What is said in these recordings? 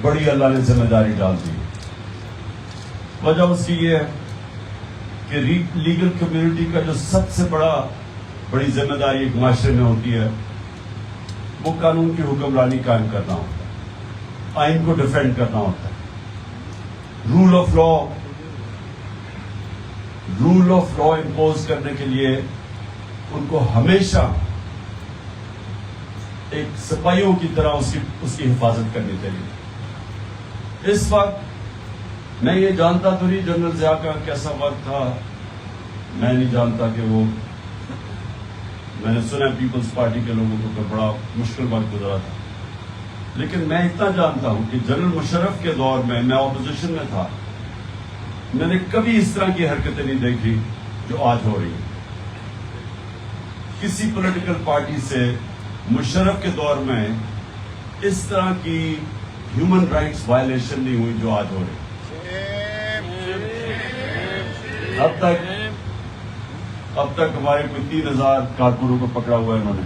بڑی اللہ نے ذمہ داری ڈال دی. وجہ اس کی یہ ہے کہ لیگل کمیونٹی کا جو سب سے بڑی ذمہ داری ایک معاشرے میں ہوتی ہے وہ قانون کی حکمرانی قائم کرنا ہوتا ہے, آئین کو ڈیفینڈ کرنا ہوتا ہے, رول آف لا امپوز کرنے کے لیے ان کو ہمیشہ ایک سپاہیوں کی طرح اس کی حفاظت کرنی چاہیے. اس وقت میں یہ جانتا تو نہیں جنرل ضیاء کا کیسا وقت تھا, میں نہیں جانتا کہ وہ, میں نے سنا پیپلز پارٹی کے لوگوں کو بڑا مشکل وقت گزرا تھا, لیکن میں اتنا جانتا ہوں کہ جنرل مشرف کے دور میں اپوزیشن میں تھا, میں نے کبھی اس طرح کی حرکتیں نہیں دیکھی جو آج ہو رہی ہیں. کسی پولیٹیکل پارٹی سے مشرف کے دور میں اس طرح کی ہیومن رائٹس وائلیشن نہیں ہوئی جو آج ہو رہی. اب تک ہمارے کوئی 3000 کارکنوں کو پکڑا ہوا ہے انہوں نے,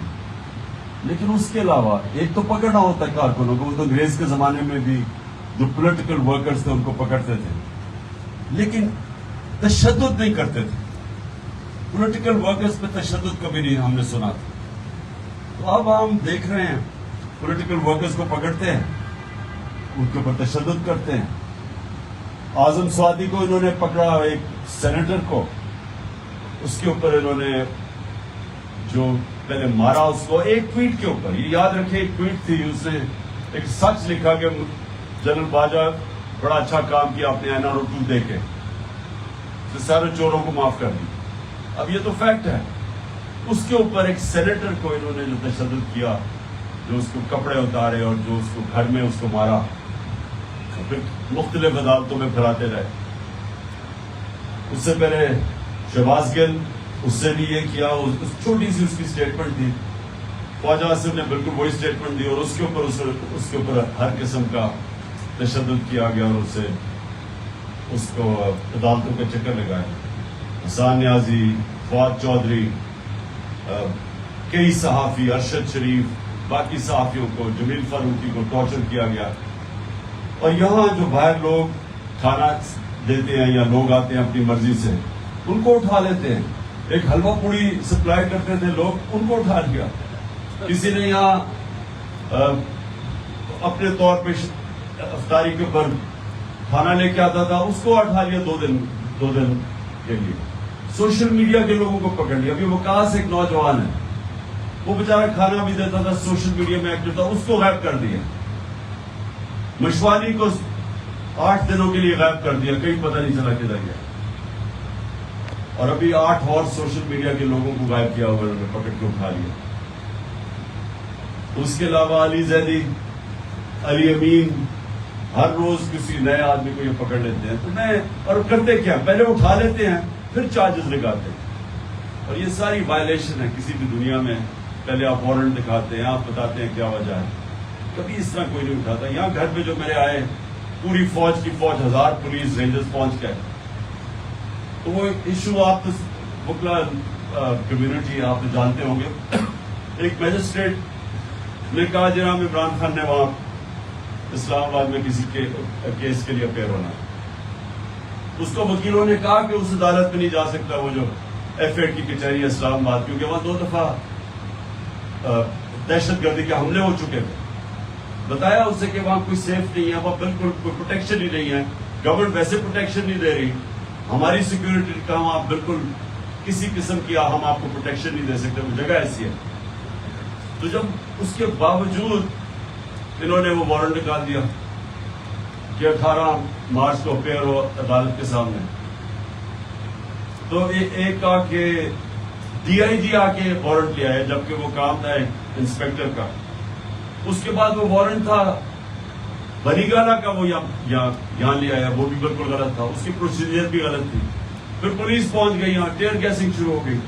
لیکن اس کے علاوہ ایک تو پکڑنا ہوتا ہے کارکنوں کو, وہ تو انگریز کے زمانے میں بھی جو پولیٹیکل ورکرز تھے ان کو پکڑتے تھے, لیکن تشدد نہیں کرتے تھے. پولیٹیکل ورکرز پہ تشدد کبھی نہیں ہم نے سنا تھا. تو اب ہم دیکھ رہے ہیں پولیٹیکل ورکرز کو پکڑتے ہیں, ان کے اوپر تشدد کرتے ہیں. اعظم سعودی کو انہوں نے پکڑا, ایک سینیٹر کو, اس کے اوپر انہوں نے جو پہلے مارا اس کو ایک ٹویٹ کے اوپر. یہ یاد رکھیں ایک ٹویٹ تھی, اس نے ایک سچ لکھا کہ جنرل باجوہ بڑا اچھا کام کیا اپنے NRO 2 دے کے, سارے چوروں کو معاف کر دی. اب یہ تو فیکٹ ہے. اس کے اوپر ایک سینیٹر کو انہوں نے جو تشدد کیا, جو اس کو کپڑے اتارے اور جو اس کو گھر میں اس کو مارا, پھر مختلف عدالتوں میں پھراتے رہے. اس سے پہلے شہباز گل, اس سے بھی یہ کیا, چھوٹی سی اس کی اسٹیٹمنٹ تھی, خواجہ آصف نے بالکل وہی اسٹیٹمنٹ دی, اور اس کے اوپر ہر قسم کا تشدد کیا گیا اور اس کو عدالتوں کے چکر لگائے. حسان نیازی, فواد چودھری, کئی صحافی, ارشد شریف, باقی صحافیوں کو, جمیل فاروقی کو ٹارچر کیا گیا. اور یہاں جو باہر لوگ کھانا دیتے ہیں یا لوگ آتے ہیں اپنی مرضی سے, ان کو اٹھا لیتے ہیں. ایک حلوہ پوڑی سپلائی کرتے تھے لوگ, ان کو اٹھا لیا. کسی نے یہاں اپنے طور پہ افطاری کے اوپر کھانا لے کے آتا تھا, اس کو اٹھا لیا 2 دن کے لیے. سوشل میڈیا کے لوگوں کو پکڑ لیا. ابھی وکاس ایک نوجوان ہے, وہ بیچارہ کھانا بھی دیتا تھا, سوشل میڈیا میں ایکٹیو تھا, اس کو غائب کر دیا. مشوالی کو 8 دنوں کے لیے غائب کر دیا, کہیں پتہ نہیں چلا کدھر گیا. اور ابھی 8 اور سوشل میڈیا کے لوگوں کو غائب کیا ہوا, انہوں نے پکڑ کے اٹھا لیا. اس کے علاوہ علی زیدی, علی امین, ہر روز کسی نئے آدمی کو یہ پکڑ لیتے ہیں. تو اور کرتے کیا, پہلے اٹھا لیتے ہیں پھر چارجز لگاتے ہیں. اور یہ ساری وائلیشن ہے کسی بھی دنیا میں. پہلے آپ وارنٹ دکھاتے ہیں, آپ بتاتے ہیں کیا وجہ ہے, کبھی اس طرح کوئی نہیں اٹھاتا. یہاں گھر پہ جو میرے آئے, پوری فوج کی فوج, 1000 پولیس رینجرز پہنچ گئے. تو وہ ایشو آپ بکلا کمیونٹی آپ جانتے ہوں گے. ایک میجسٹریٹ نے کہا جناب عمران خان نے وہاں اسلام آباد میں کسی کیس کے لیے اپیئر ہونا. اس کو وکیلوں نے کہا کہ اس عدالت میں نہیں جا سکتا, وہ جو F8 کی کچہری اسلام آباد, کیونکہ وہاں 2 دفعہ دہشت گردی کے حملے ہو چکے تھے. بتایا اسے کہ وہاں کوئی سیف نہیں ہے, وہاں بالکل کوئی پروٹیکشن ہی نہیں ہے, گورنمنٹ ویسے پروٹیکشن نہیں دے رہی, ہماری سیکورٹی کا وہاں بالکل کسی قسم کی ہم آپ کو پروٹیکشن نہیں دے سکتے, وہ جگہ ایسی ہے. تو جب اس کے باوجود انہوں نے وہ وارنٹ نکال دیا کہ 18 مارچ کو اپیئر ہو عدالت کے سامنے, تو ایک آ کے DIG آ کے وارنٹ لیا ہے, جبکہ وہ کام تھا انسپیکٹر کا. اس کے بعد وہ وارنٹ تھا بنی گالا کا, وہ یہاں لیا ہے, وہ بھی بالکل غلط تھا, اس کی پروسیجر بھی غلط تھی. پھر پولیس پہنچ گئی, یہاں ٹیئر گیسنگ شروع ہو گئی.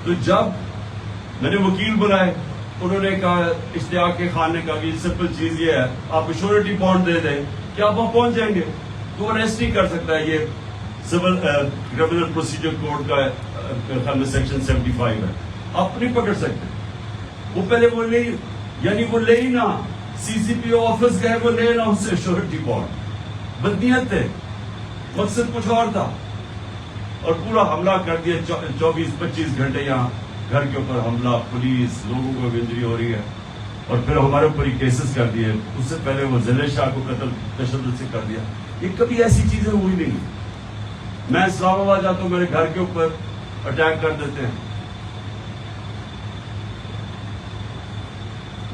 تو جب میں نے وکیل بلائے, انہوں نے کہا, اشتیاق خان نے کہا کہ سمپل چیز یہ ہے, آپ شیورٹی بانڈ دے دیں کہ آپ وہاں پہنچ جائیں گے, تو اریسٹ نہیں کر سکتا. یہ سول کرمنل پروسیجر کوڈ کا سیکشن 75 ہے, آپ نہیں پکڑ سکتے. وہ پہلے وہ لے, یعنی وہ لے ہی نہ, CCPO آفس گئے وہ لے نا اس سے شورٹی بانڈ. بدنیت تھے, مقصد کچھ اور تھا, اور پورا حملہ کر دیا. 24-25 گھنٹے یہاں گھر کے اوپر حملہ, پولیس, لوگوں کو انجری ہو رہی ہے, اور پھر ہمارے اوپر ہی کیسز کر دیے. اس سے پہلے وہ ضلع شاہ کو قتل تشدد سے کر دیا. یہ کبھی ایسی چیزیں ہوئی نہیں. میں اسلام آباد جاتا ہوں, میرے گھر کے اوپر اٹیک کر دیتے ہیں.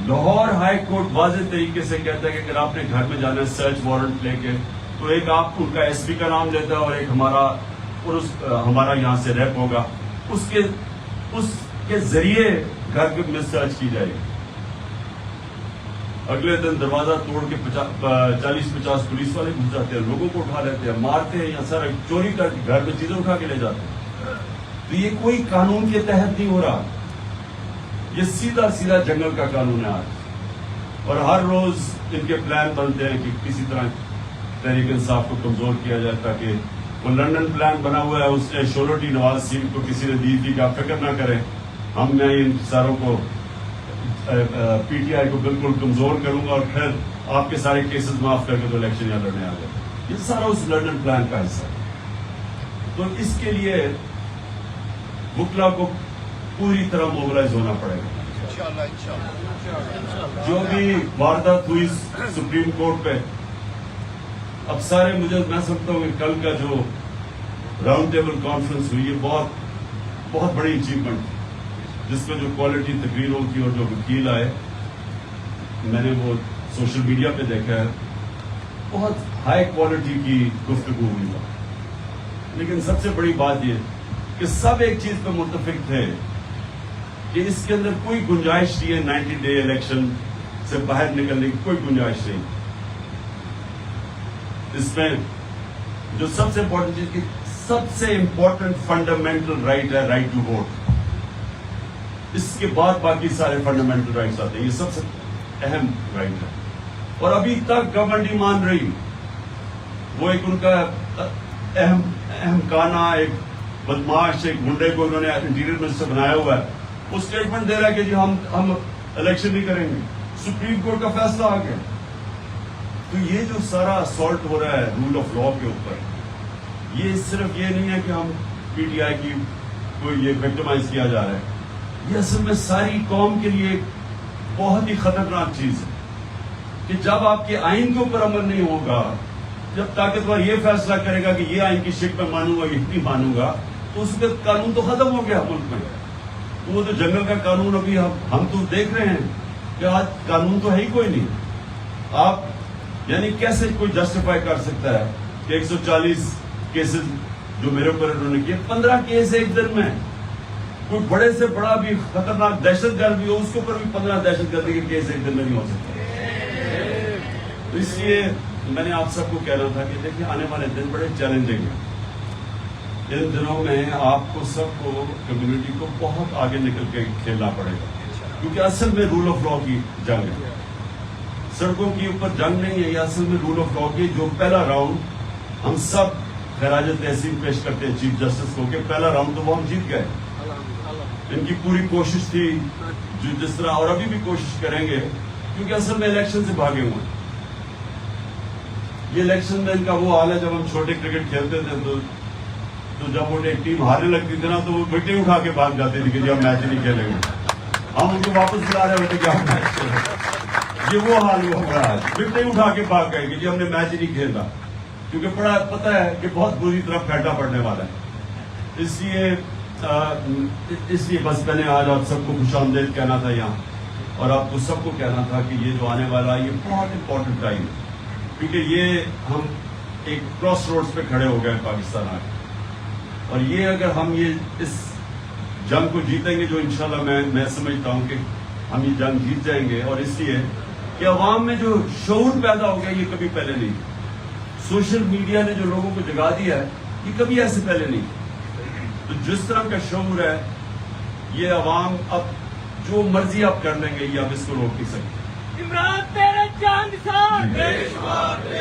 لاہور ہائی کورٹ واضح طریقے سے کہتا ہے کہ اگر آپ نے گھر میں جانا ہے سرچ وارنٹ لے کے, تو ایک آپ ان کا ایس پی کا نام لیتا ہے اور ایک ہمارا یہاں سے ریپ ہوگا, اس کے ذریعے گھر میں سرچ کی جائے گی. اگلے دن دروازہ توڑ کے 40-50 پولیس والے گھس جاتے ہیں, لوگوں کو اٹھا لیتے ہیں, مارتے ہیں, یا سر چوری کر کے گھر میں چیزیں اٹھا کے لے جاتے ہیں. تو یہ کوئی قانون کے تحت نہیں ہو رہا, یہ سیدھا جنگل کا قانون ہے آج. اور ہر روز ان کے پلان بنتے ہیں کہ کسی طرح تحریک انصاف کو کمزور کیا جائے, تاکہ وہ لنڈن پلان بنا ہوا ہے, اس نے شورٹی نواز سنگھ کو کسی نے دی تھی کہ آپ فکر نہ کریں, میں ان ساروں کو PTI کو بالکل کمزور کروں گا, اور پھر آپ کے سارے کیسز معاف کر کے تو الیکشن یہاں لڑنے آ گئے. یہ سارا اس لنڈن پلان کا حصہ ہے. تو اس کے لیے وکلا کو پوری طرح موبلائز ہونا پڑے گا. جو بھی واردات ہوئی سپریم کورٹ پہ, اب سارے میں سمجھتا ہوں کہ کل کا جو راؤنڈ ٹیبل کانفرنس ہوئی, یہ بہت بڑی اچیومنٹ تھی, جس میں جو کوالٹی تقریروں کی اور جو وکیل آئے, میں نے وہ سوشل میڈیا پہ دیکھا ہے, بہت ہائی کوالٹی کی گفتگو ہوئی ہے. لیکن سب سے بڑی بات یہ کہ سب ایک چیز پہ متفق تھے کہ اس کے اندر کوئی گنجائش نہیں ہے 90 ڈے الیکشن سے باہر نکلنے کی, کوئی گنجائش نہیں. اس میں جو سب سے امپورٹنٹ چیز کی سب سے امپورٹنٹ فنڈامنٹل رائٹ ہے رائٹ ٹو ووٹ. اس کے بعد باقی سارے فنڈامنٹل رائٹس آتے ہیں, یہ سب سے اہم رائٹ ہے. اور ابھی تک گورنمنٹ نہیں مان رہی. وہ ایک ان کا اہم کانا, ایک بدماش, ایک گنڈے کو انہوں نے انٹیریئر منسٹر بنایا ہوا ہے, وہ اسٹیٹمنٹ دے رہا ہے کہ جی ہم الیکشن نہیں کریں گے, سپریم کورٹ کا فیصلہ آ گیا. تو یہ جو سارا اسالٹ ہو رہا ہے رول آف لا کے اوپر, یہ صرف یہ نہیں ہے کہ ہم PTI کی کوئی یہ وکٹمائز کیا جا رہا ہے, یہ اصل میں ساری قوم کے لیے بہت ہی خطرناک چیز ہے کہ جب آپ کے آئین کے اوپر عمل نہیں ہوگا, جب طاقتور یہ فیصلہ کرے گا کہ یہ آئین کی شک میں مانوں گا, یہ نہیں مانوں گا, تو اس وقت قانون تو ختم ہو گیا ملک میں. تو وہ تو جنگل کا قانون ابھی ہم تو دیکھ رہے ہیں کہ آج قانون تو ہے ہی کوئی نہیں. آپ یعنی کیسے کوئی جسٹیفائی کر سکتا ہے کہ 140 کیسز جو میرے اوپر انہوں نے کیے, 15 کیس ایک دن میں, کوئی بڑے سے بڑا بھی خطرناک دہشت گرد بھی ہو, اس کے اوپر بھی 15 دہشت گردی کے کیس ایک دن میں نہیں ہو سکتے. تو اس لیے میں نے آپ سب کو کہنا تھا کہ دیکھیں آنے والے دن بڑے چیلنجنگ ہیں. ان دنوں میں آپ کو سب کو, کمیونٹی کو بہت آگے نکل کے کھیلنا پڑے گا, کیونکہ اصل میں رول آف لا کی جنگ ہے, سڑکوں کے اوپر جنگ نہیں ہے. یہ اصل میں رول آف لا کی جو پہلا راؤنڈ ہم سب خراج تحسین پیش کرتے ہیں چیف جسٹس کو کہ پہلا راؤنڈ تو وہ ہم جیت گئے. ان کی پوری کوشش تھی جس طرح, اور ابھی بھی کوشش کریں گے, کیونکہ اصل میں الیکشن سے بھاگے ہوئے ہیں. یہ الیکشن میں ان کا وہ حال ہے, جب ہم چھوٹے کرکٹ کھیلتے تھے تو جب وہ ایک ٹیم ہارنے لگتی تھی نا, تو وہ وکٹیں اٹھا کے بھاگ جاتے تھے کہ جی ہم میچ نہیں کھیلیں گے. ہم ان کو واپس بلا رہے ہوتے کہ ہم میچ کھیلیں. یہ وہ حال ہو رہا ہے, وکٹیں اٹھا کے بھاگ گئے کہ جی ہم نے میچ نہیں کھیلنا, کیونکہ بڑا پتہ ہے کہ بہت بری طرح پھیٹا پڑنے والا ہے. اس لیے بس میں نے آج آپ سب کو خوش آمدید کہنا تھا یہاں, اور آپ کو سب کو کہنا تھا کہ یہ جو آنے والا یہ بہت امپورٹنٹ ٹائم ہے, کیونکہ یہ ہم ایک کراس روڈز پہ کھڑے ہو گئے پاکستان آج. اور یہ اگر ہم اس جنگ کو جیتیں گے, جو انشاءاللہ میں سمجھتا ہوں کہ ہم یہ جنگ جیت جائیں گے, اور اس لیے کہ عوام میں جو شعور پیدا ہو گیا یہ کبھی پہلے نہیں. سوشل میڈیا نے جو لوگوں کو جگا دیا ہے یہ کبھی ایسے پہلے نہیں. تو جس طرح کا شعور ہے یہ عوام اب جو مرضی آپ کر لیں گے, یہ آپ اس کو روک نہیں سکتے.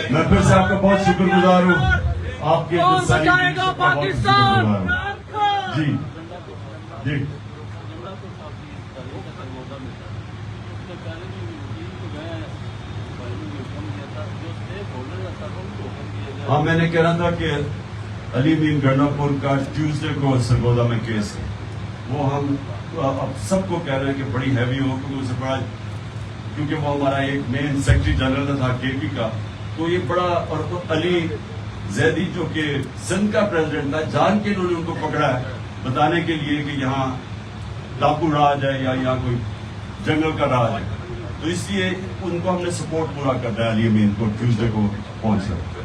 میں پھر سے آپ کا بہت شکر گزار ہوں, آپ کے جی جی ہاں میں نے کہہ رہا تھا کہ علی امین گنڈاپور کا ٹیوزڈے کو سرگودا میں کیس ہے، وہ ہم اب سب کو کہہ رہے ہیں کہ بڑی ہیوی ہو، کیونکہ اسے بڑا، کیونکہ وہ ہمارا ایک مین سیکرٹری جنرل تھا کے پی کا، تو یہ بڑا، اور علی زیدی جو کہ سندھ کا پریزیڈنٹ تھا، جان کے انہوں نے ان کو پکڑا ہے بتانے کے لیے کہ یہاں ڈاکو راج ہے یا یہاں کوئی جنگل کا راج ہے، تو اس لیے ان کو ہم نے سپورٹ پورا کرنا ہے علی امین کو ٹیوزڈے کو پہنچنا۔